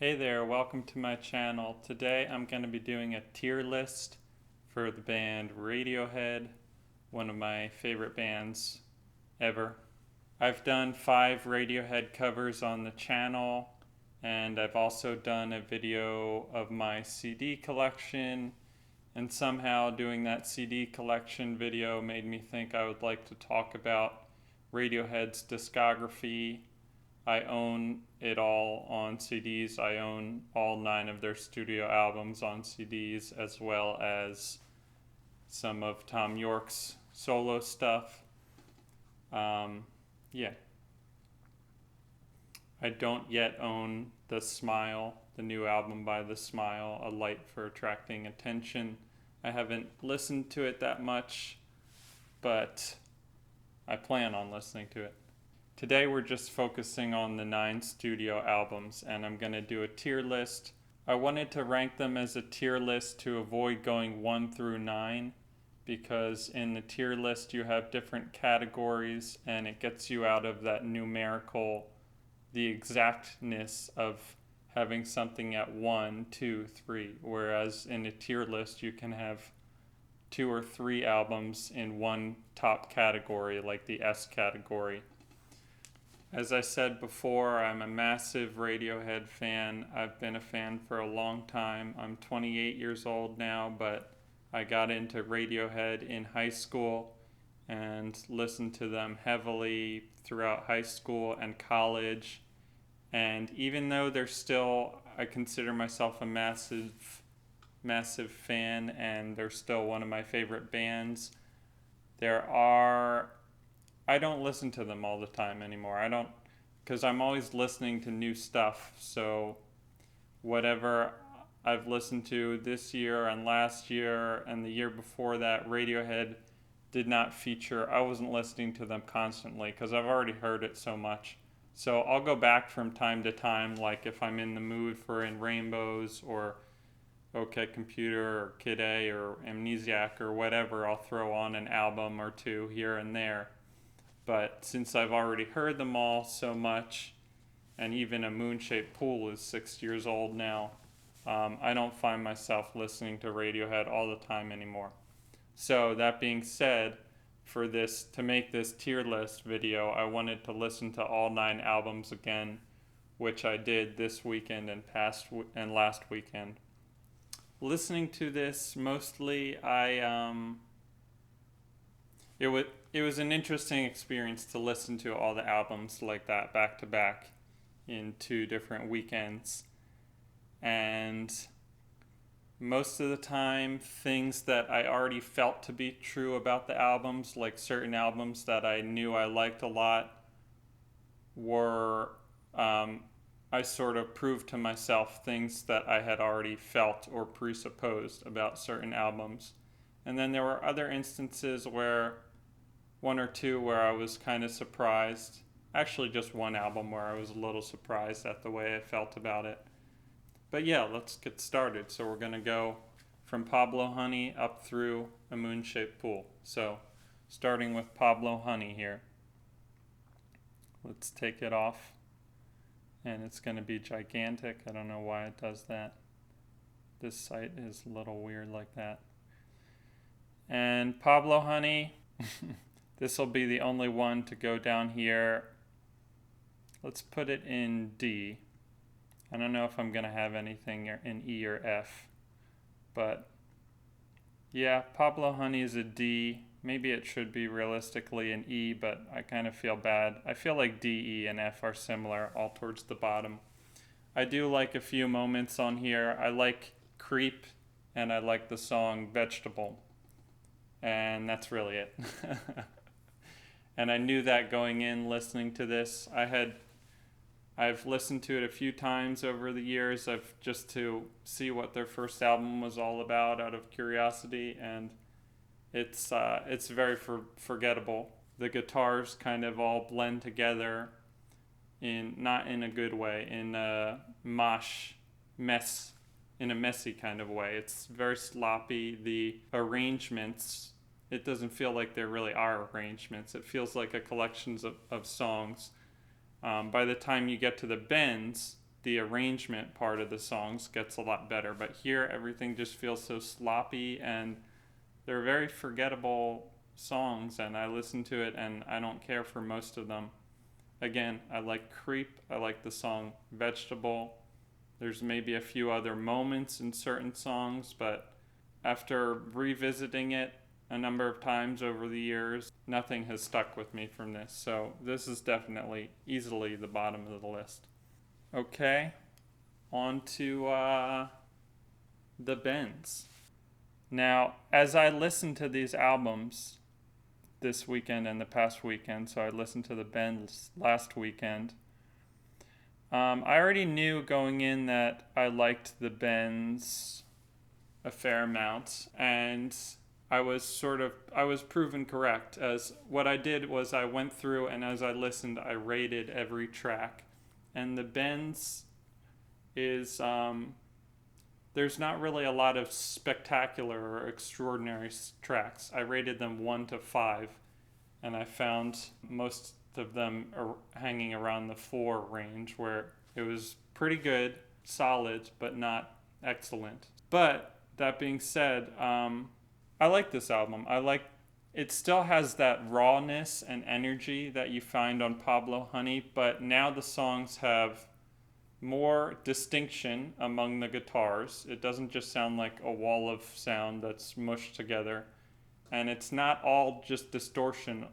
Hey there, welcome to my channel. Today I'm going to be doing a tier list for the band Radiohead, one of my favorite bands ever. I've done 5 Radiohead covers on the channel, and I've also done a video of my CD collection, and somehow doing that CD collection video made me think I would like to talk about Radiohead's discography. I own it all on CDs. I own all 9 of their studio albums on CDs, as well as some of Tom York's solo stuff. Yeah. I don't yet own The Smile, the new album by The Smile, A Light for Attracting Attention. I haven't listened to it that much, but I plan on listening to it. Today we're just focusing on the 9 studio albums, and I'm going to do a tier list. I wanted to rank them as a tier list to avoid going 1 through 9, because in the tier list you have different categories and it gets you out of that numerical, the exactness of having something at 1, 2, 3, whereas in a tier list you can have 2 or 3 albums in one top category, like the S category. As I said before, I'm a massive Radiohead fan. I've been a fan for a long time. I'm 28 years old now, but I got into Radiohead in high school and listened to them heavily throughout high school and college. And even though I consider myself a massive fan, and they're still one of my favorite bands, I don't listen to them all the time anymore. Because I'm always listening to new stuff. So whatever I've listened to this year and last year and the year before that, Radiohead did not feature. I wasn't listening to them constantly because I've already heard it so much. So I'll go back from time to time, like if I'm in the mood for In Rainbows or OK Computer or Kid A or Amnesiac or whatever, I'll throw on an album or two here and there. But since I've already heard them all so much, and even A Moon-Shaped Pool is 6 years old now, I don't find myself listening to Radiohead all the time anymore. So that being said, to make this tier list video, I wanted to listen to all 9 albums again, which I did this weekend and last weekend. Listening to this mostly, it was an interesting experience to listen to all the albums like that back to back in 2 different weekends. And most of the time, things that I already felt to be true about the albums, like certain albums that I knew I liked a lot, I sort of proved to myself things that I had already felt or presupposed about certain albums. And then there were other instances where 1 or 2 where I was kind of surprised. Actually, just one album where I was a little surprised at the way I felt about it. But yeah, let's get started. So we're going to go from Pablo Honey up through A Moon-Shaped Pool. So starting with Pablo Honey here. Let's take it off. And it's going to be gigantic. I don't know why it does that. This site is a little weird like that. And Pablo Honey... This will be the only one to go down here. Let's put it in D. I don't know if I'm going to have anything in E or F. But yeah, Pablo Honey is a D. Maybe it should be realistically an E, but I kind of feel bad. I feel like D, E, and F are similar, all towards the bottom. I do like a few moments on here. I like Creep, and I like the song Vegetable. And that's really it. And I knew that going in listening to this. I've listened to it a few times over the years, just to see what their first album was all about out of curiosity, and it's very forgettable. The guitars kind of all blend together not in a good way, in a in a messy kind of way. It's very sloppy. The arrangements, it doesn't feel like there really are arrangements. It feels like a collection of songs. By the time you get to the bends, the arrangement part of the songs gets a lot better. But here, everything just feels so sloppy, and they're very forgettable songs, and I listen to it and I don't care for most of them. Again, I like Creep, I like the song Vegetable. There's maybe a few other moments in certain songs, but after revisiting it a number of times over the years, nothing has stuck with me from this. So this is definitely easily the bottom of the list. Okay, on to the Bends. Now, as I listened to these albums this weekend and the past weekend, so I listened to the Bends last weekend, I already knew going in that I liked the Bends a fair amount, and I was proven correct, as what I did was I went through and as I listened, I rated every track. And the Bends is, there's not really a lot of spectacular or extraordinary tracks. I rated them 1 to 5, and I found most of them are hanging around the 4 range, where it was pretty good, solid, but not excellent. But that being said, I like this album. It still has that rawness and energy that you find on Pablo Honey, but now the songs have more distinction among the guitars. It doesn't just sound like a wall of sound that's mushed together, and it's not all just distortion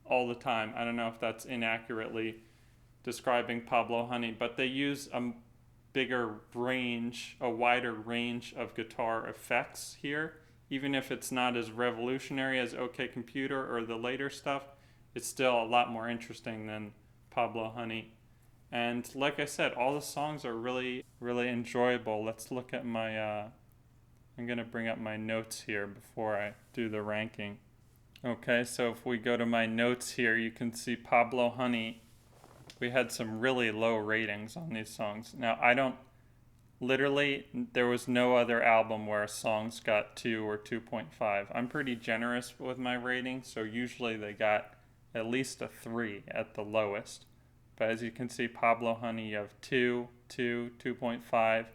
all the time. I don't know if that's inaccurately describing Pablo Honey, but they use a wider range of guitar effects here. Even if it's not as revolutionary as OK Computer or the later stuff, it's still a lot more interesting than Pablo Honey. And like I said, all the songs are really, really enjoyable. Let's look at my, I'm going to bring up my notes here before I do the ranking. Okay, so if we go to my notes here, you can see Pablo Honey. We had some really low ratings on these songs. Now, there was no other album where songs got 2 or 2.5. I'm pretty generous with my ratings, so usually they got at least a 3 at the lowest. But as you can see, Pablo Honey, you have 2, 2, 2.5.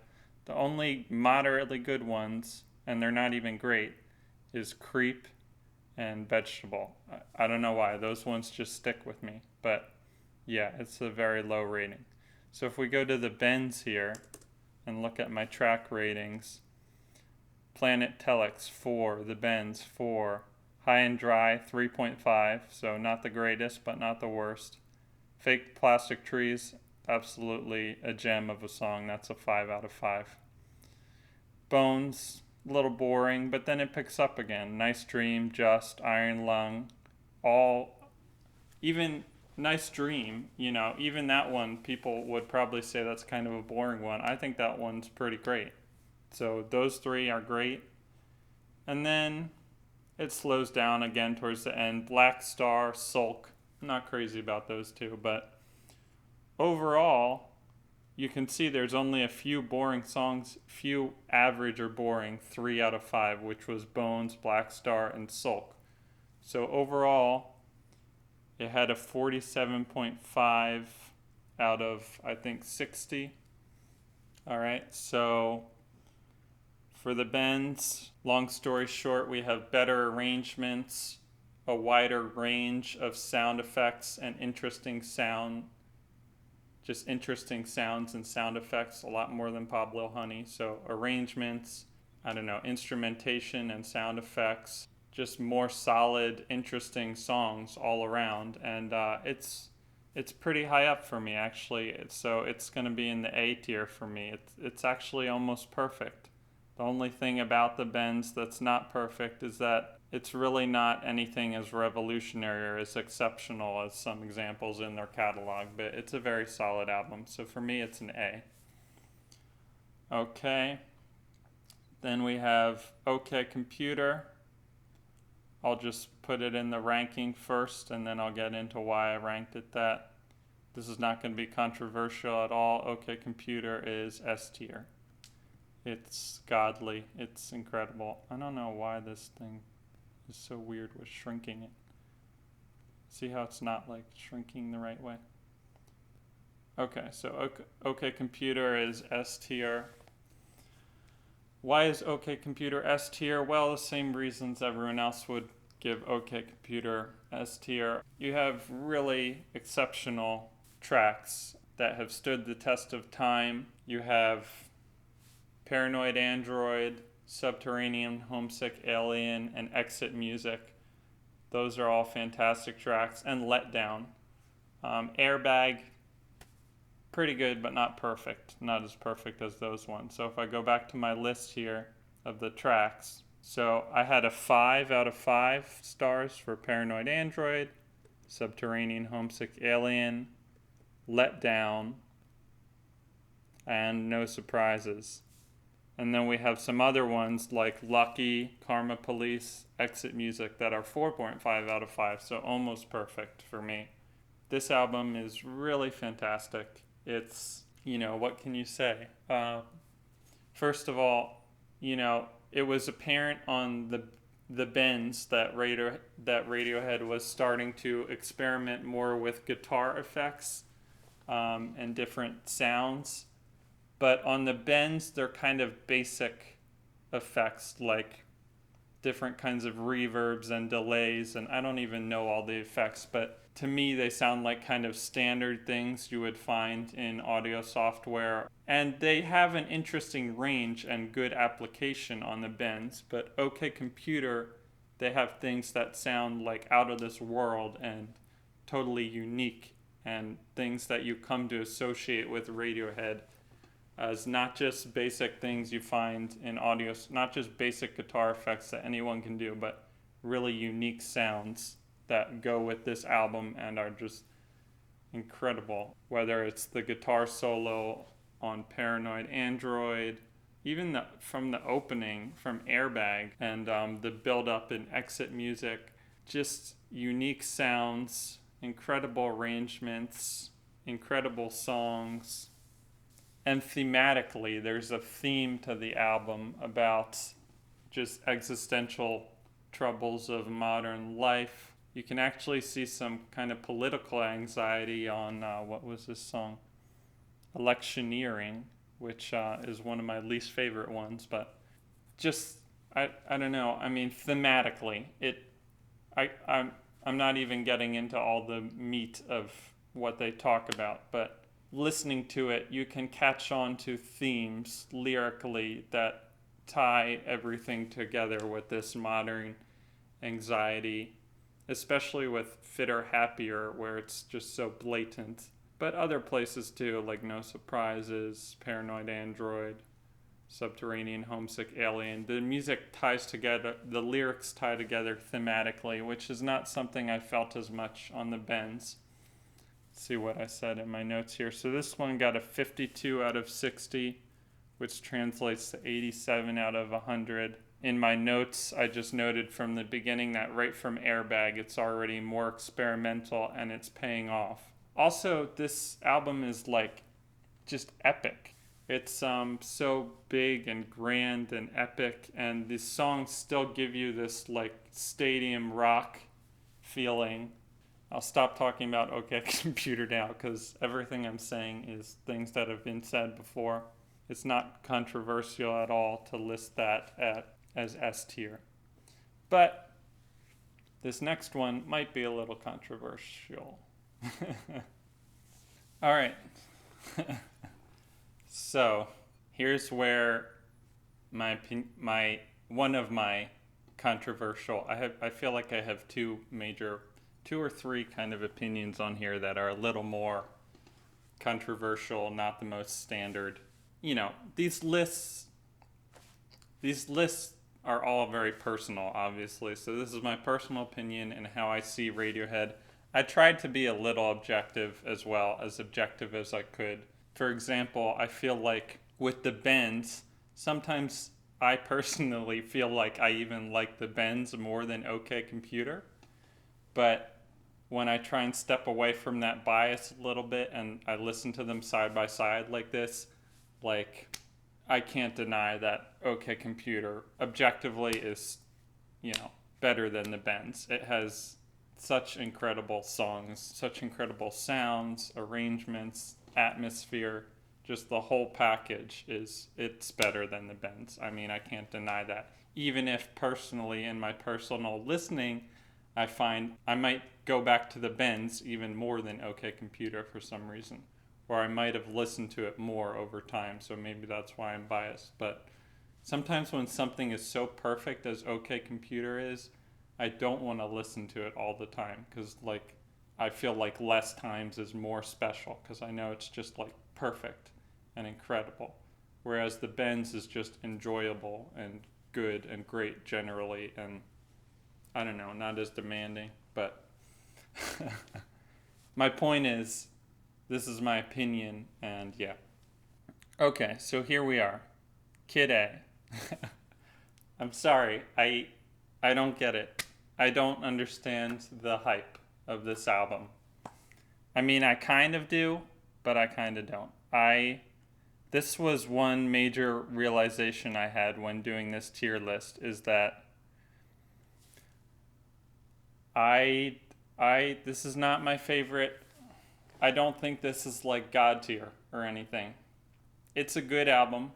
The only moderately good ones, and they're not even great, is Creep and Vegetable. I don't know why. Those ones just stick with me. But yeah, it's a very low rating. So if we go to the Bends here and look at my track ratings, Planet Telex 4, The Bends 4, High and Dry 3.5, so not the greatest but not the worst. Fake Plastic Trees, absolutely a gem of a song, that's a 5 out of 5. Bones, a little boring, but then it picks up again. Nice Dream, Just, Iron Lung, even Nice Dream, even that one, people would probably say that's kind of a boring one. I think that one's pretty great. So those 3 are great. And then it slows down again towards the end. Black Star, Sulk, I'm not crazy about those 2, but overall, you can see there's only a few boring songs, few average or boring, 3 out of 5, which was Bones, Black Star, and Sulk. So overall, it had a 47.5 out of, I think, 60. All right, so for the Bends, long story short, we have better arrangements, a wider range of sound effects, and interesting sounds and sound effects, a lot more than Pablo Honey. So arrangements, instrumentation and sound effects, just more solid, interesting songs all around, and it's pretty high up for me, actually. It's going to be in the A tier for me. It's actually almost perfect. The only thing about the Bends that's not perfect is that it's really not anything as revolutionary or as exceptional as some examples in their catalog, but it's a very solid album. So for me, it's an A. Okay. Then we have OK Computer. I'll just put it in the ranking first, and then I'll get into why I ranked it that. This is not going to be controversial at all. OK Computer is S tier. It's godly. It's incredible. I don't know why this thing is so weird with shrinking it. See how it's not like shrinking the right way? Okay, so OK Computer is S tier. Why is OK Computer S tier? Well, the same reasons everyone else would give OK Computer S tier. You have really exceptional tracks that have stood the test of time. You have Paranoid Android, Subterranean, Homesick Alien, and Exit Music. Those are all fantastic tracks. And Letdown. Airbag, pretty good, but not perfect. Not as perfect as those ones. So if I go back to my list here of the tracks, so I had a 5 out of 5 stars for Paranoid Android, Subterranean, Homesick Alien, Letdown, and No Surprises. And then we have some other ones like Lucky, Karma Police, Exit Music that are 4.5 out of 5, so almost perfect for me. This album is really fantastic. It's, what can you say? First of all, it was apparent on the bends that Radiohead was starting to experiment more with guitar effects and different sounds. But on the bends, they're kind of basic effects like different kinds of reverbs and delays, and I don't even know all the effects, but to me they sound like kind of standard things you would find in audio software. And they have an interesting range and good application on the bends, but OK Computer, they have things that sound like out of this world and totally unique, and things that you come to associate with Radiohead as not just basic things you find in audio, not just basic guitar effects that anyone can do, but really unique sounds that go with this album and are just incredible. Whether it's the guitar solo on Paranoid Android, even from the opening from Airbag, and the build up in Exit Music, just unique sounds, incredible arrangements, incredible songs. And thematically, there's a theme to the album about just existential troubles of modern life. You can actually see some kind of political anxiety on, what was this song? Electioneering, which is one of my least favorite ones. But just, I don't know. I mean, thematically, I'm not even getting into all the meat of what they talk about, but listening to it, you can catch on to themes lyrically that tie everything together with this modern anxiety, especially with Fitter Happier, where it's just so blatant. But other places too, like No Surprises, Paranoid Android, Subterranean, Homesick Alien. The music ties together, the lyrics tie together thematically, which is not something I felt as much on the bends. See what I said in my notes here. So this one got a 52 out of 60, which translates to 87 out of 100. In my notes, I just noted from the beginning that right from Airbag, it's already more experimental and it's paying off. Also, this album is like just epic. It's so big and grand and epic, and the songs still give you this like stadium rock feeling. I'll stop talking about OK Computer now because everything I'm saying is things that have been said before. It's not controversial at all to list that as S tier. But this next one might be a little controversial. All right. So here's where one of my controversial. I feel like I have two or three kind of opinions on here that are a little more controversial, not the most standard. These lists are all very personal, obviously. So this is my personal opinion and how I see Radiohead. I tried to be a little objective as well, as objective as I could. For example, I feel like with the bends, sometimes I personally feel like I even like the bends more than OK Computer. But when I try and step away from that bias a little bit and I listen to them side by side like this, like I can't deny that OK Computer objectively is, better than the bends. It has such incredible songs, such incredible sounds, arrangements, atmosphere, just the whole package it's better than the Bends. I mean, I can't deny that. Even if personally in my personal listening, I find I might go back to the Bends even more than OK Computer for some reason, or I might have listened to it more over time, so maybe that's why I'm biased. But sometimes when something is so perfect as OK Computer is, I don't want to listen to it all the time because like I feel like less times is more special because I know it's just like perfect and incredible. Whereas the Bends is just enjoyable and good and great generally, and I don't know, not as demanding. But my point is, this is my opinion, and yeah. Okay, so here we are. Kid A. I'm sorry, I don't get it. I don't understand the hype of this album. I mean, I kind of do, but I kind of don't. This was one major realization I had when doing this tier list is that I this is not my favorite. I don't think this is like God tier or anything. It's a good album.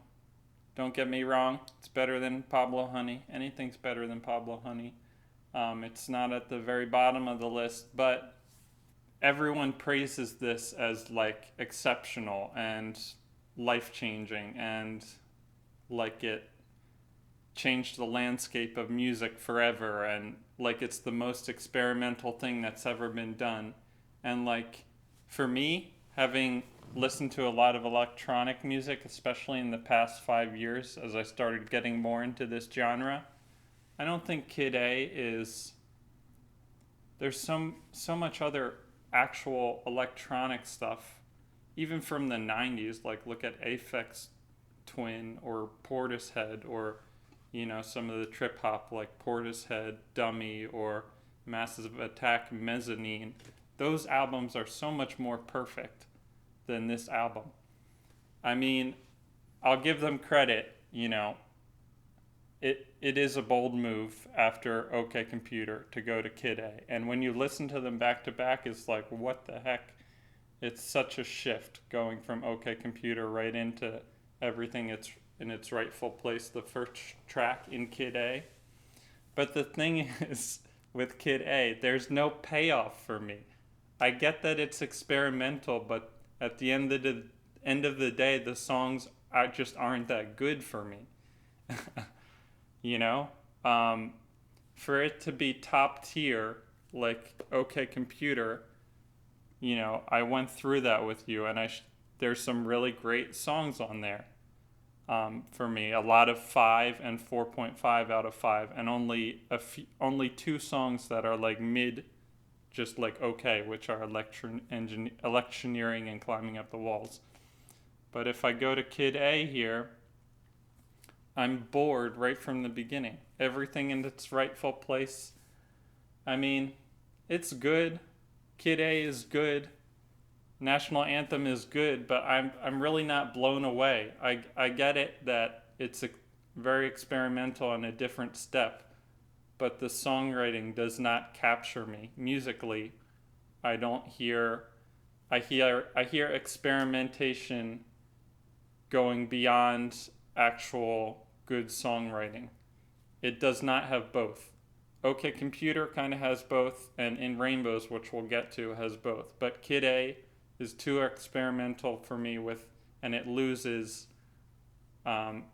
Don't get me wrong. It's better than Pablo Honey. Anything's better than Pablo Honey. It's not at the very bottom of the list, but everyone praises this as like exceptional and life changing and like it changed the landscape of music forever and like it's the most experimental thing that's ever been done. And like for me, having listened to a lot of electronic music, especially in the past 5 years as I started getting more into this genre, I don't think Kid A is. There's so much other actual electronic stuff, even from the 90s. Like look at Aphex Twin or Portishead, or some of the trip hop like Portishead, Dummy, or Massive Attack, Mezzanine. Those albums are so much more perfect than this album. I mean, I'll give them credit. It is a bold move after OK Computer to go to Kid A. And when you listen to them back to back, it's like, what the heck? It's such a shift going from OK Computer right into everything it's in its rightful place, the first track in Kid A. But the thing is, with Kid A, there's no payoff for me. I get that it's experimental, but at the end of the day, the songs just aren't that good for me. you know for it to be top tier like OK Computer, I went through that with you, and there's some really great songs on there. For me, a lot of 5 and 4.5 out of 5, and only two songs that are like mid, just like okay, which are electioneering and Climbing Up the Walls. But if I go to Kid A here, I'm bored right from the beginning. Everything in its rightful place. I mean, it's good. Kid A is good. National Anthem is good, but I'm really not blown away. I get it that it's very experimental and a different step, but the songwriting does not capture me musically. I don't hear. I hear experimentation going beyond actual good songwriting. It does not have both. OK Computer kind of has both, and In Rainbows, which we'll get to, has both. But Kid A is too experimental for me and it loses.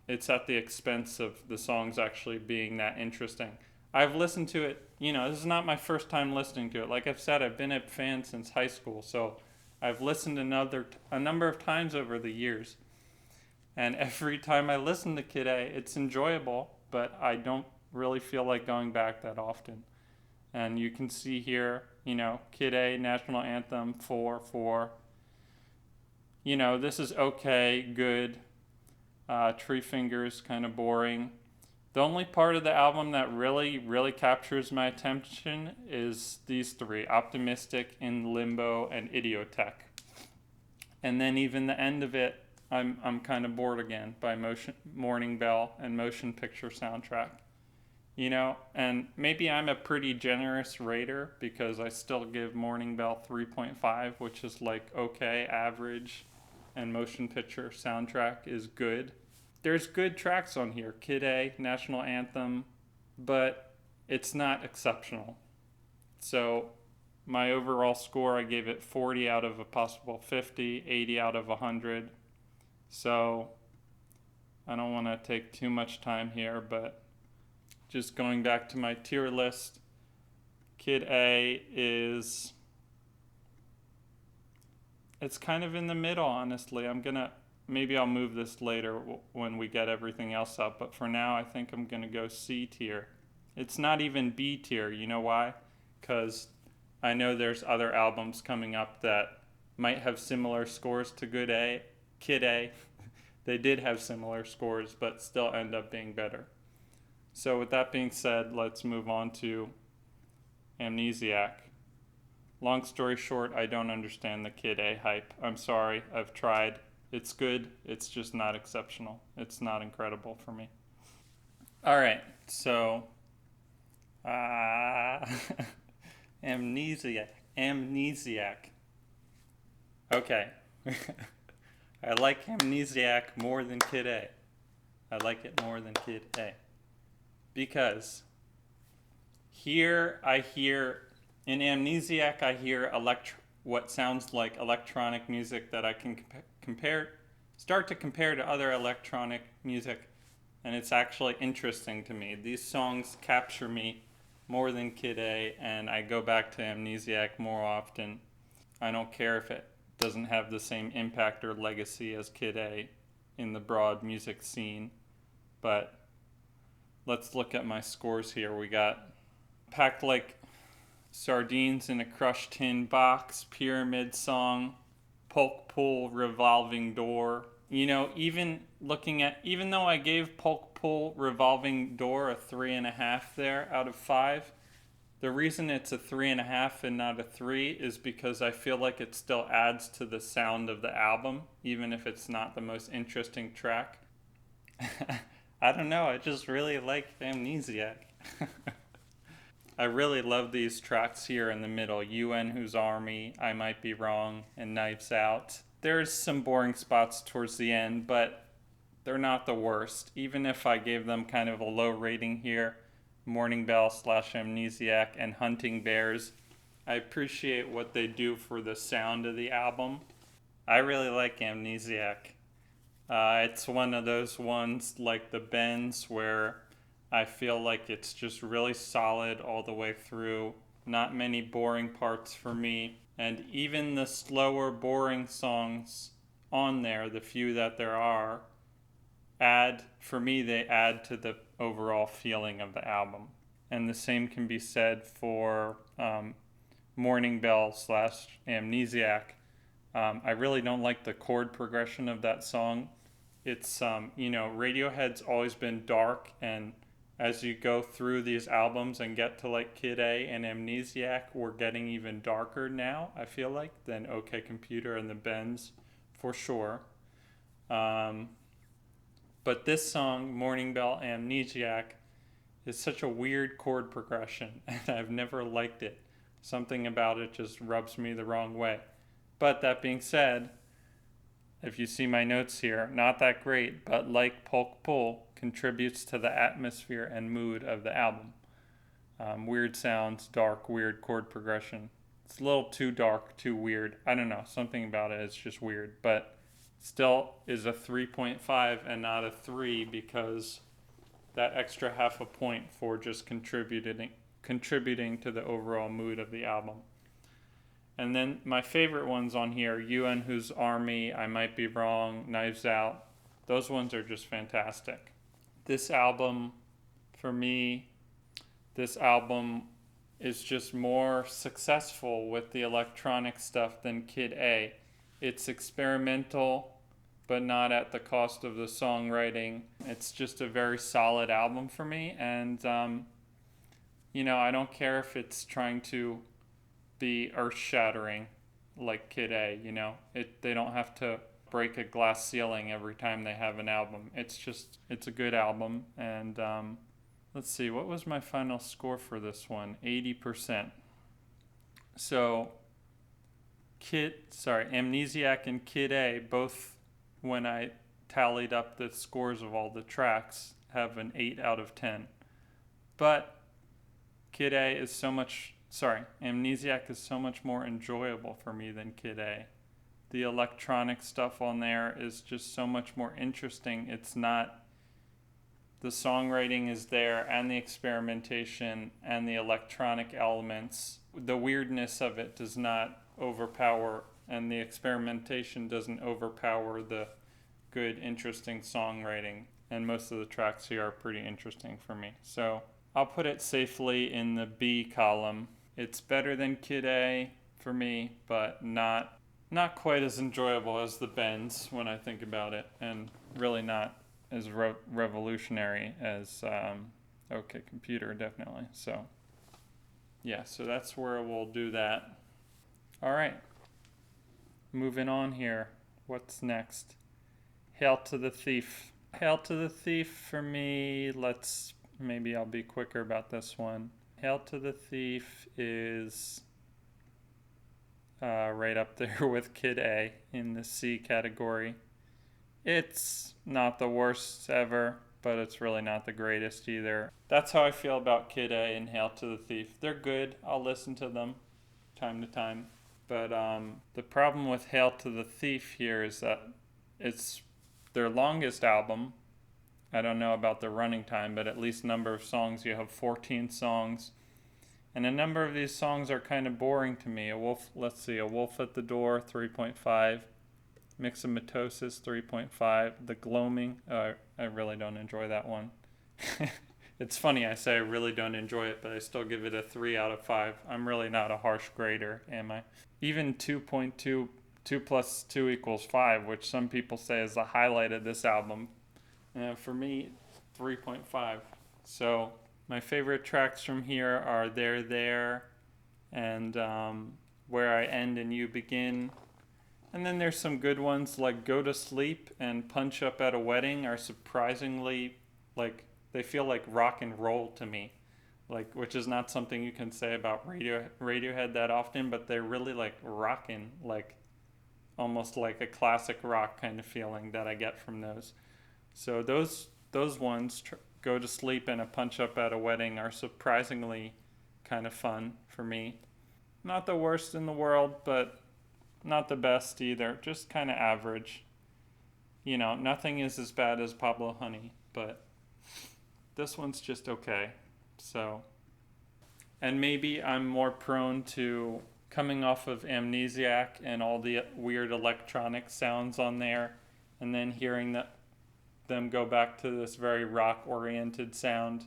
It's at the expense of the songs actually being that interesting. I've listened to it. This is not my first time listening to it. Like I've said, I've been a fan since high school, so I've listened a number of times over the years. And every time I listen to Kid A, it's enjoyable, but I don't really feel like going back that often. And you can see here, Kid A, National Anthem, 4. This is okay, good. Tree Fingers, kind of boring. The only part of the album that really, really captures my attention is these three: Optimistic, In Limbo, and Idiotech. And then even the end of it, I'm kind of bored again by Morning Bell and Motion Picture Soundtrack. And maybe I'm a pretty generous rater because I still give Morning Bell 3.5, which is like okay, average. and motion picture soundtrack is good. There's good tracks on here, Kid A, National Anthem, but it's not exceptional. So my overall score, I gave it 40 out of a possible 50, 80 out of 100. So I don't want to take too much time here, but just going back to my tier list, Kid A is, it's kind of in the middle, honestly. Maybe I'll move this later when we get everything else up, but for now I think I'm gonna go C tier. It's not even B tier, you know why? Because I know there's other albums coming up that might have similar scores to Kid A. They did have similar scores, but still end up being better. So with that being said, let's move on to Amnesiac. Long story short, I don't understand the Kid A hype. I'm sorry, I've tried. It's good, it's just not exceptional. It's not incredible for me. Alright, so Amnesiac. Okay. I like Amnesiac more than Kid A. I like it more than Kid A. Because here I hear, in Amnesiac, I hear what sounds like electronic music that I can start to compare to other electronic music, and it's actually interesting to me. These songs capture me more than Kid A, and I go back to Amnesiac more often. I don't care if it doesn't have the same impact or legacy as Kid A in the broad music scene, but let's look at my scores here. We got Packed Like Sardines in a Crushed Tin Box, Pyramid Song, Polk Pull, Revolving Door. You know, even though I gave Polk Pull, Revolving Door a 3.5 there out of 5, the reason it's a 3.5 and not a 3 is because I feel like it still adds to the sound of the album, even if it's not the most interesting track. I don't know, I just really like Amnesiac. I really love these tracks here in the middle. UN Whose Army, I Might Be Wrong, and Knives Out. There's some boring spots towards the end, but they're not the worst. Even if I gave them kind of a low rating here, Morning Bell / Amnesiac and Hunting Bears, I appreciate what they do for the sound of the album. I really like Amnesiac. It's one of those ones like the Bends where I feel like it's just really solid all the way through. Not many boring parts for me. And even the slower, boring songs on there, the few that there are, they add to the overall feeling of the album. And the same can be said for Morning Bell / Amnesiac. I really don't like the chord progression of that song. It's, Radiohead's always been dark, and as you go through these albums and get to like Kid A and Amnesiac, we're getting even darker now, I feel like, than OK Computer and the Bends, for sure. But this song, Morning Bell Amnesiac, is such a weird chord progression, and I've never liked it. Something about it just rubs me the wrong way. But that being said, if you see my notes here, not that great, but like Polk Pull, contributes to the atmosphere and mood of the album. Weird sounds, dark, weird chord progression. It's a little too dark, too weird. I don't know, something about it is just weird, but still is a 3.5 and not a 3 because that extra half a point for just contributing to the overall mood of the album. And then my favorite ones on here, UN Whose Army, I Might Be Wrong, Knives Out, those ones are just fantastic. This album, for me, is just more successful with the electronic stuff than Kid A. It's experimental, but not at the cost of the songwriting. It's just a very solid album for me, and I don't care if it's trying to be earth-shattering like Kid A. They don't have to break a glass ceiling every time they have an album. It's a good album, and let's see, what was my final score for this one? 80%. So Amnesiac and Kid A, both, when I tallied up the scores of all the tracks, have an 8 out of 10. But Amnesiac is so much more enjoyable for me than Kid A. The electronic stuff on there is just so much more interesting. It's not, the songwriting is there, and the experimentation and the electronic elements. The weirdness of it does not overpower, and the experimentation doesn't overpower the good, interesting songwriting. And most of the tracks here are pretty interesting for me. So I'll put it safely in the B column. It's better than Kid A for me, but not quite as enjoyable as the Bends when I think about it, and really not as revolutionary as OK Computer, definitely. So yeah, so that's where we'll do that. All right, moving on here. What's next? Hail to the Thief. Hail to the Thief for me, maybe I'll be quicker about this one. Hail to the Thief is right up there with Kid A in the C category. It's not the worst ever, but it's really not the greatest either. That's how I feel about Kid A and Hail to the Thief. They're good. I'll listen to them time to time. But the problem with Hail to the Thief here is that it's their longest album. I don't know about the running time, but at least number of songs. You have 14 songs. And a number of these songs are kind of boring to me. A Wolf at the Door, 3.5. Myxomatosis, 3.5. The Gloaming, I really don't enjoy that one. It's funny, I say I really don't enjoy it, but I still give it a 3 out of 5. I'm really not a harsh grader, am I? Even 2.2, 2 plus 2 equals 5, which some people say is the highlight of this album. For me, 3.5. So my favorite tracks from here are There, and Where I End and You Begin. And then there's some good ones like Go to Sleep and Punch Up at a Wedding are surprisingly, they feel like rock and roll to me. Which is not something you can say about Radiohead that often, but they're really rockin', almost like a classic rock kind of feeling that I get from those. So those ones, Go to Sleep and A Punch Up at a Wedding, are surprisingly kind of fun for me. Not the worst in the world, but not the best either. Just kind of average. Nothing is as bad as Pablo Honey, but this one's just okay. So, and maybe I'm more prone to coming off of Amnesiac and all the weird electronic sounds on there, and then hearing them go back to this very rock-oriented sound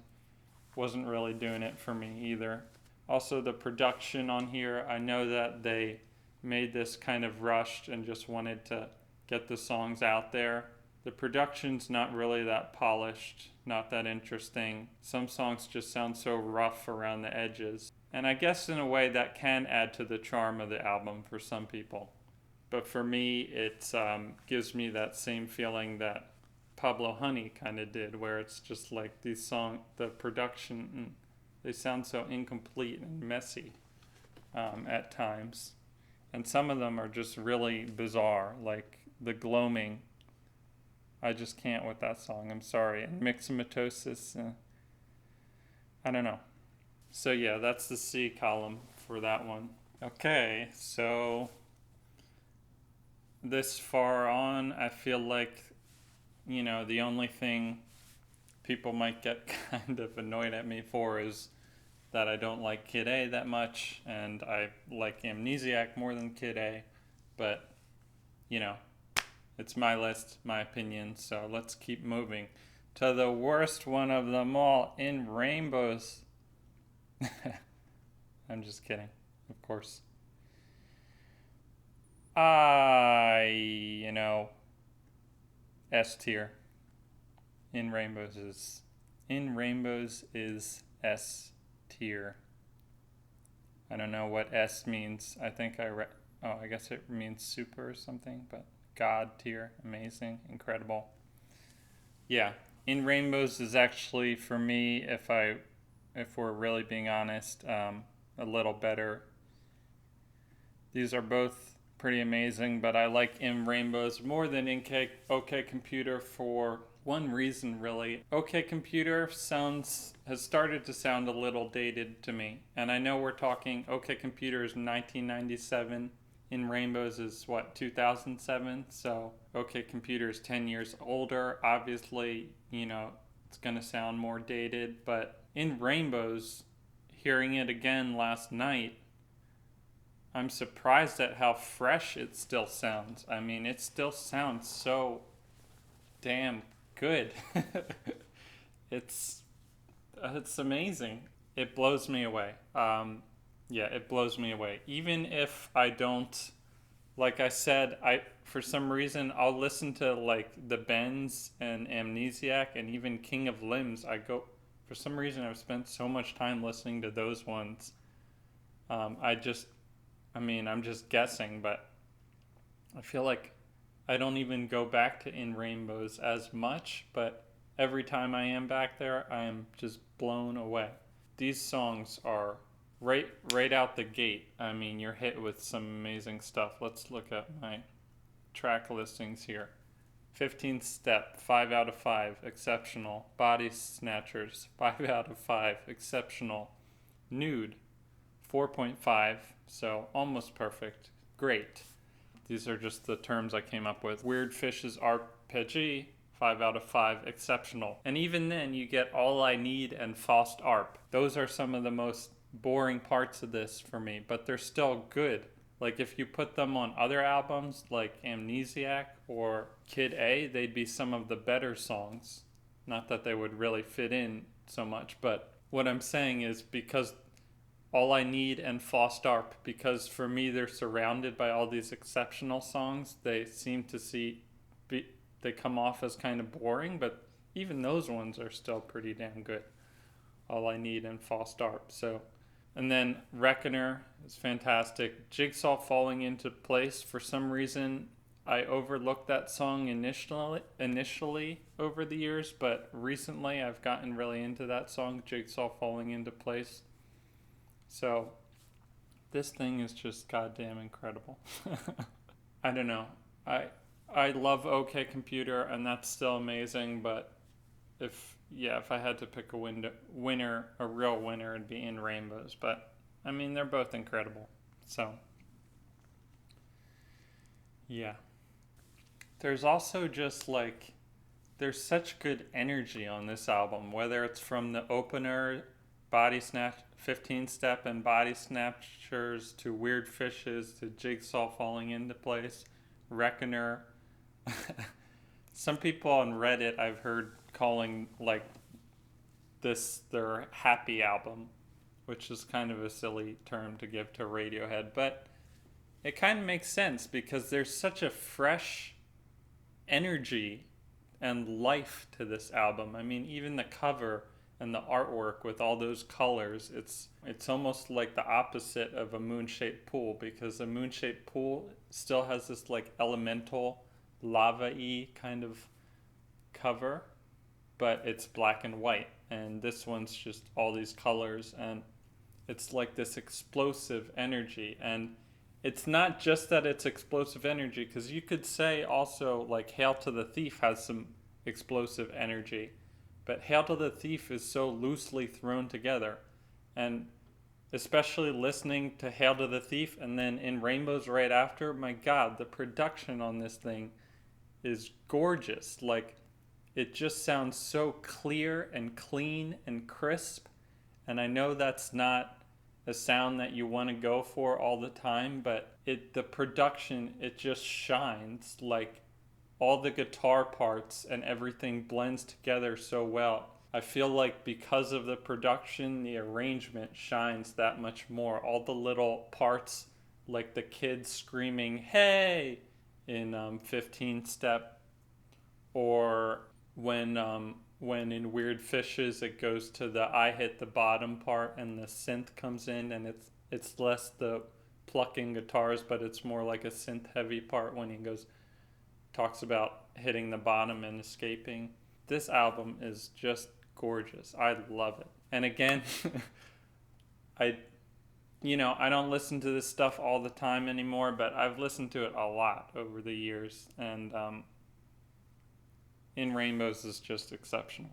wasn't really doing it for me either. Also, the production on here, I know that they made this kind of rushed and just wanted to get the songs out there. The production's not really that polished, not that interesting. Some songs just sound so rough around the edges. And I guess in a way that can add to the charm of the album for some people. But for me, it gives me that same feeling that Pablo Honey kind of did, where it's just like these songs, the production, they sound so incomplete and messy at times. And some of them are just really bizarre, like The Gloaming. I just can't with that song, I'm sorry. And Myxomatosis, I don't know. So yeah, that's the C column for that one. Okay, so this far on, I feel like, the only thing people might get kind of annoyed at me for is that I don't like Kid A that much, and I like Amnesiac more than Kid A, but, it's my list, my opinion, so let's keep moving to the worst one of them all, In Rainbows. I'm just kidding, of course. S tier. In Rainbows is S tier. I don't know what S means. I think I guess it means super or something, but God tier, amazing, incredible. Yeah, In Rainbows is actually, for me, if we're really being honest, a little better. These are both pretty amazing, but I like In Rainbows more than OK Computer for one reason, really. OK Computer has started to sound a little dated to me, and I know we're talking OK Computer is 1997. In Rainbows is what, 2007? So OK Computer is 10 years older. Obviously, it's going to sound more dated, but In Rainbows, hearing it again last night, I'm surprised at how fresh it still sounds. I mean, it still sounds so damn good. it's it's amazing. It blows me away. Yeah, it blows me away. Even if I don't, like I said, I for some reason I'll listen to like the Bends and Amnesiac and even King of Limbs. For some reason I've spent so much time listening to those ones. I just I'm just guessing, but I feel like I don't even go back to In Rainbows as much, but every time I am back there, I am just blown away. These songs are right out the gate. I mean, you're hit with some amazing stuff. Let's look at my track listings here. 15th Step, 5 out of 5, exceptional. Body Snatchers, 5 out of 5, exceptional. Nude, 4.5, so almost perfect. Great. These are just the terms I came up with. Weird Fish's RPG, 5 out of 5, exceptional. And even then, you get All I Need and Faust Arp. Those are some of the most boring parts of this for me, but they're still good. Like if you put them on other albums like Amnesiac or Kid A, they'd be some of the better songs. Not that they would really fit in so much, but what I'm saying is because All I Need and Faust Arp, because for me they're surrounded by all these exceptional songs, they seem to they come off as kind of boring, but even those ones are still pretty damn good. All I Need and Faust Arp. And then Reckoner is fantastic. Jigsaw Falling Into Place, for some reason I overlooked that song initially over the years, but recently I've gotten really into that song, Jigsaw Falling Into Place. So this thing is just goddamn incredible. I don't know. I love OK Computer, and that's still amazing, but if I had to pick a real winner, it'd be In Rainbows. But I mean, they're both incredible. So yeah. There's also just like there's such good energy on this album, whether it's from the opener, Body Snatch, 15 Step and Body Snatchers, to Weird Fishes, to Jigsaw Falling Into Place, Reckoner. Some people on Reddit I've heard calling like this their happy album, which is kind of a silly term to give to Radiohead, but it kind of makes sense because there's such a fresh energy and life to this album. I mean, even the cover and the artwork with all those colors, it's almost like the opposite of a moon-shaped pool, because a moon-shaped pool still has this like elemental lava-y kind of cover, but it's black and white, and this one's just all these colors, and it's like this explosive energy. And it's not just that it's explosive energy, because you could say also like Hail to the Thief has some explosive energy, but Hail to the Thief is so loosely thrown together. And especially listening to Hail to the Thief and then In Rainbows right after, my God, the production on this thing is gorgeous. Like, it just sounds so clear and clean and crisp. And I know that's not a sound that you want to go for all the time, but the production, it just shines. Like, all the guitar parts and everything blends together so well. I feel like because of the production, the arrangement shines that much more. All the little parts, like the kids screaming, "Hey!" in 15 Step, or when in Weird Fishes it goes to the I hit the bottom part and the synth comes in, and it's less the plucking guitars, but it's more like a synth heavy part when he talks about hitting the bottom and escaping. This album is just gorgeous. I love it. And again, I I don't listen to this stuff all the time anymore, but I've listened to it a lot over the years, and In Rainbows is just exceptional.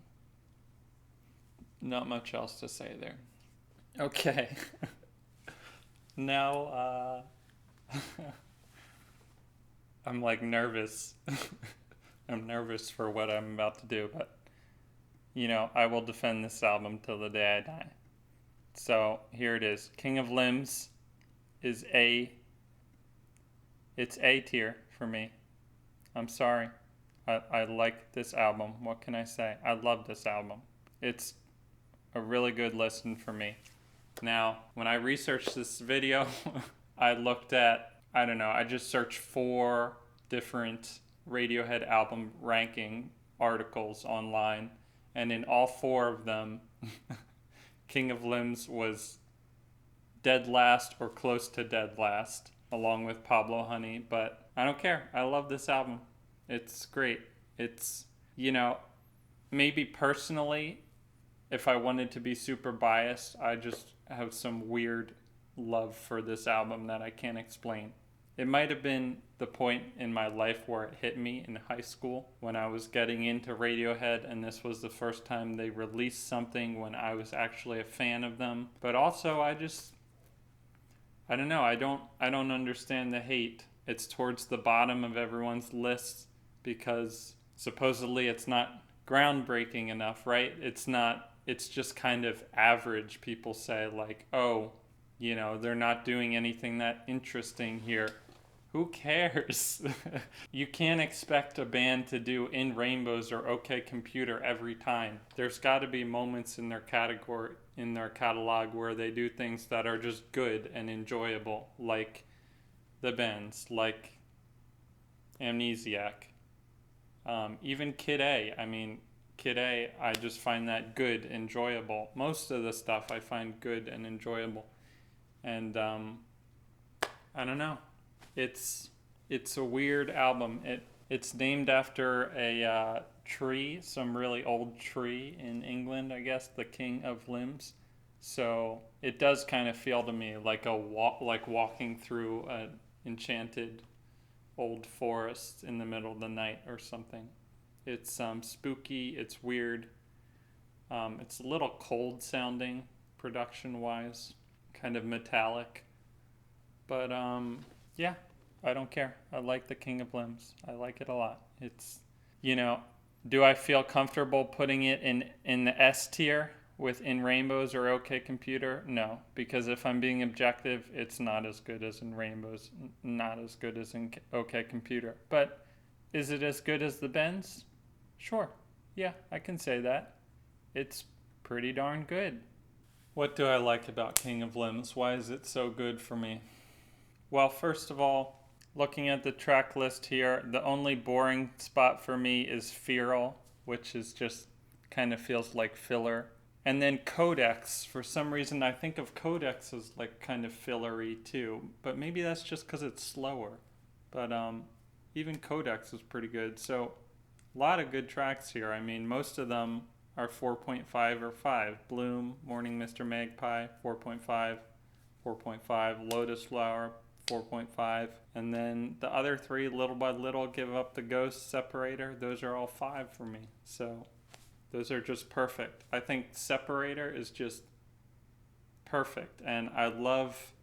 Not much else to say there. Okay. Now, I'm like nervous. I'm nervous for what I'm about to do, but I will defend this album till the day I die. So here it is. King of Limbs is it's A tier for me. I'm sorry. I like this album. What can I say? I love this album. It's a really good listen for me. Now, when I researched this video, I looked at, I just searched 4 different Radiohead album ranking articles online, and in all 4 of them, King of Limbs was dead last or close to dead last, along with Pablo Honey, but I don't care. I love this album. It's great. It's, maybe personally, if I wanted to be super biased, I just have some weird love for this album that I can't explain. It might have been the point in my life where it hit me in high school when I was getting into Radiohead, and this was the first time they released something when I was actually a fan of them. But also I don't know, I don't understand the hate. It's towards the bottom of everyone's list because supposedly it's not groundbreaking enough, right? It's just kind of average. People say like, oh, they're not doing anything that interesting here. Who cares? You can't expect a band to do In Rainbows or OK Computer every time. There's got to be moments in their catalog where they do things that are just good and enjoyable, like The Bends, like Amnesiac, even Kid A. Kid A, I just find that good, enjoyable. Most of the stuff I find good and enjoyable. And I don't know. It's a weird album. It's named after a tree, some really old tree in England, I guess, the King of Limbs. So it does kind of feel to me like like walking through an enchanted old forest in the middle of the night or something. It's spooky. It's weird. It's a little cold sounding production-wise, kind of metallic. But yeah, I don't care. I like the King of Limbs. I like it a lot. It's, do I feel comfortable putting it in the S tier with In Rainbows or OK Computer? No, because if I'm being objective, it's not as good as In Rainbows, not as good as in OK Computer. But is it as good as The Bends? Sure. Yeah, I can say that. It's pretty darn good. What do I like about King of Limbs? Why is it so good for me? Well, first of all, looking at the track list here, the only boring spot for me is Feral, which is just kind of feels like filler. And then Codex. For some reason, I think of Codex as like kind of fillery too, but maybe that's just because it's slower. But even Codex is pretty good. So a lot of good tracks here. Most of them are 4.5 or 5. Bloom, Morning Mr. Magpie, 4.5, 4.5. Lotus Flower, 4.5. And then the other 3, Little by Little, Give Up the Ghost, Separator, those are all 5 for me. So those are just perfect. I think Separator is just perfect. And I love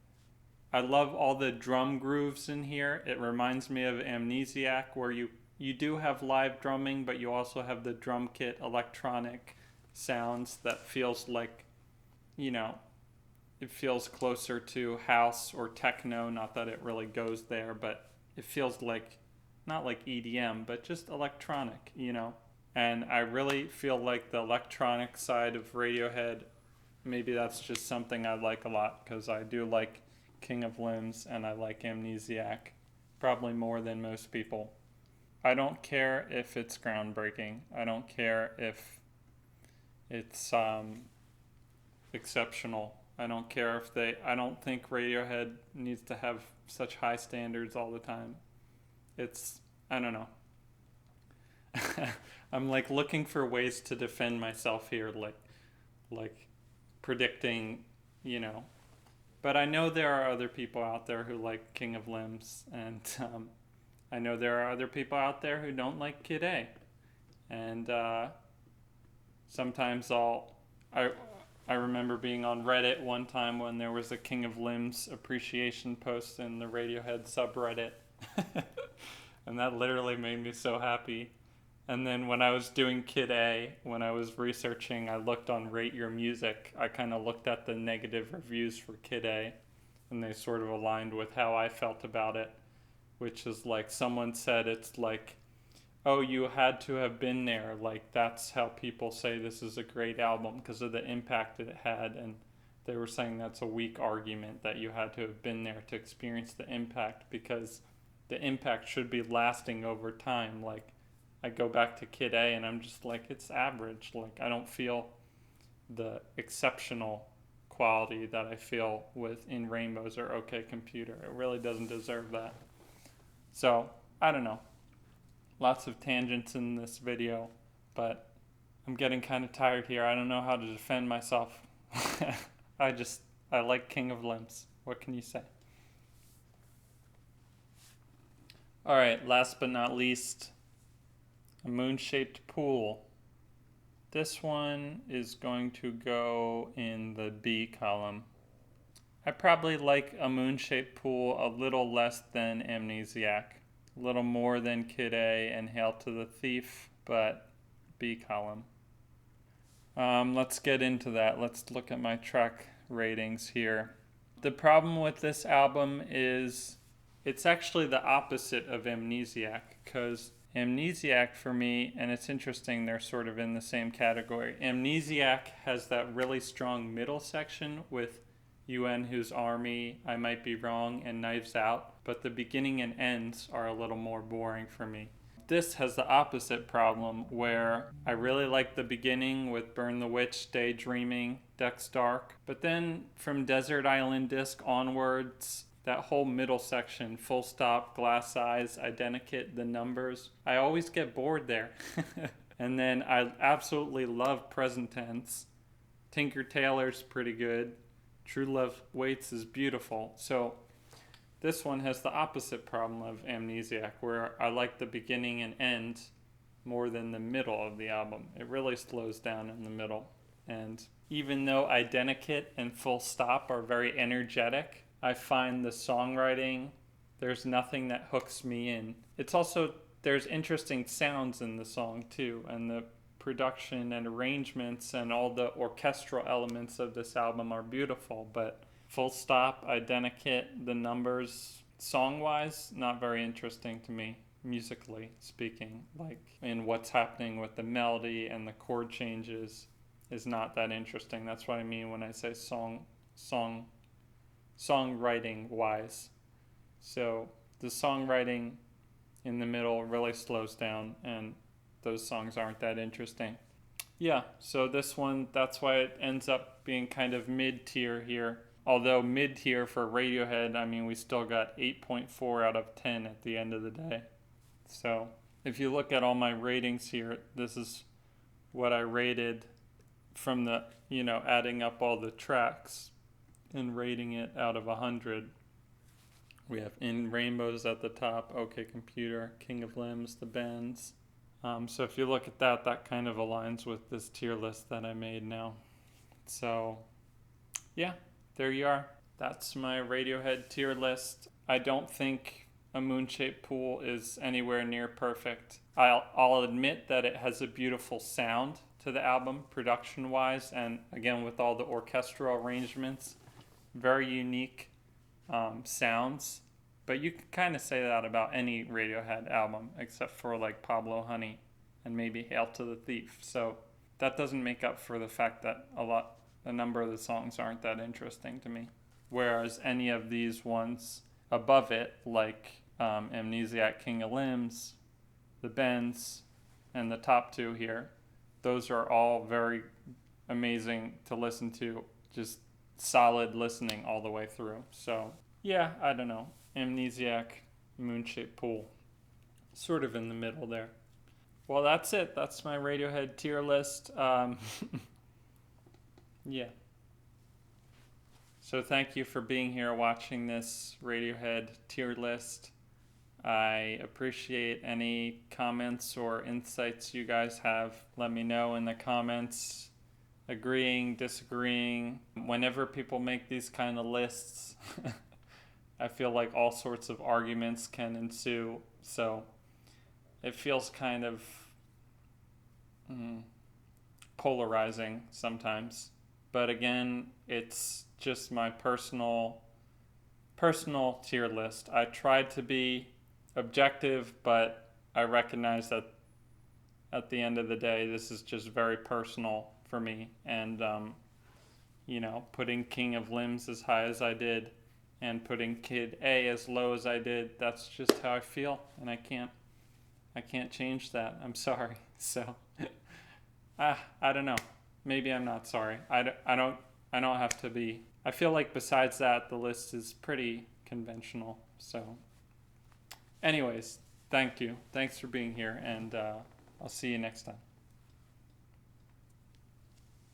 all the drum grooves in here. It reminds me of Amnesiac, where you do have live drumming, but you also have the drum kit electronic sounds that feels like, it feels closer to house or techno. Not that it really goes there, but it feels like, not like EDM, but just electronic, And I really feel like the electronic side of Radiohead, maybe that's just something I like a lot, because I do like King of Limbs and I like Amnesiac probably more than most people. I don't care if it's groundbreaking. I don't care if it's exceptional. I don't care if I don't think Radiohead needs to have such high standards all the time. I don't know. I'm like looking for ways to defend myself here, like predicting, But I know there are other people out there who like King of Limbs, and I know there are other people out there who don't like Kid A. And sometimes I I remember being on Reddit one time when there was a King of Limbs appreciation post in the Radiohead subreddit. And that literally made me so happy. And then when I was doing Kid A, when I was researching, I looked on Rate Your Music. I kind of looked at the negative reviews for Kid A, and they sort of aligned with how I felt about it, which is like someone said it's like, oh, you had to have been there. Like, that's how people say this is a great album because of the impact that it had. And they were saying that's a weak argument that you had to have been there to experience the impact, because the impact should be lasting over time. Like, I go back to Kid A and I'm just like, it's average. Like, I don't feel the exceptional quality that I feel with In Rainbows or OK Computer. It really doesn't deserve that. So, I don't know. Lots of tangents in this video, but I'm getting kind of tired here. I don't know how to defend myself. I like King of Limbs. What can you say? All right, last but not least, a moon-shaped pool. This one is going to go in the B column. I probably like a moon-shaped pool a little less than Amnesiac, a little more than Kid A and Hail to the Thief, but B column. Let's get into that. Let's look at my track ratings here. The problem with this album is it's actually the opposite of Amnesiac, because Amnesiac for me, and it's interesting, they're sort of in the same category. Amnesiac has that really strong middle section with UN Whose Army, I Might Be Wrong, and Knives Out, but the beginning and ends are a little more boring for me. This has the opposite problem, where I really like the beginning with Burn the Witch, Daydreaming, Deck's Dark, but then from Desert Island Disc onwards, that whole middle section, Full Stop, Glass Eyes, Identikit, The Numbers, I always get bored there. And then I absolutely love Present Tense. Tinker Tailor's pretty good. True Love Waits is beautiful. So this one has the opposite problem of Amnesiac, where I like the beginning and end more than the middle of the album. It really slows down in the middle. And even though Identikit and Full Stop are very energetic, I find the songwriting, there's nothing that hooks me in. It's also, there's interesting sounds in the song too, and the production and arrangements and all the orchestral elements of this album are beautiful, but Full Stop, Identikit, The Numbers, song-wise, not very interesting to me, musically speaking. Like, in what's happening with the melody and the chord changes is not that interesting. That's what I mean when I say songwriting-wise. So the songwriting in the middle really slows down, and those songs aren't that interesting. Yeah, so this one, that's why it ends up being kind of mid-tier here. Although mid-tier for Radiohead, I mean, we still got 8.4 out of 10 at the end of the day. So if you look at all my ratings here, this is what I rated from the, adding up all the tracks and rating it out of 100. We have In Rainbows at the top, OK Computer, King of Limbs, The Bends. So if you look at that, that kind of aligns with this tier list that I made now. So yeah, there you are. That's my Radiohead tier list. I don't think A Moon-Shaped Pool is anywhere near perfect. I'll admit that it has a beautiful sound to the album, production-wise, and again with all the orchestral arrangements. Very unique sounds. But you can kind of say that about any Radiohead album, except for like Pablo Honey and maybe Hail to the Thief. So that doesn't make up for the fact that a number of the songs aren't that interesting to me. Whereas any of these ones above it, like Amnesiac, King of Limbs, The Bends, and the top two here, those are all very amazing to listen to. Just solid listening all the way through. So yeah, I don't know. Amnesiac, Moon-Shaped Pool, sort of in the middle there. Well, that's it. That's my Radiohead tier list. Yeah. So thank you for being here watching this Radiohead tier list. I appreciate any comments or insights you guys have. Let me know in the comments, agreeing, disagreeing. Whenever people make these kind of lists, I feel like all sorts of arguments can ensue. So it feels kind of polarizing sometimes. But again, it's just my personal tier list. I tried to be objective, but I recognize that at the end of the day, this is just very personal for me. And, putting King of Limbs as high as I did and putting Kid A as low as I did, that's just how I feel. And I can't change that. I'm sorry. So, I don't know. Maybe I'm not sorry. I don't have to be. I feel like besides that, the list is pretty conventional. So, anyways, thank you. Thanks for being here, and I'll see you next time.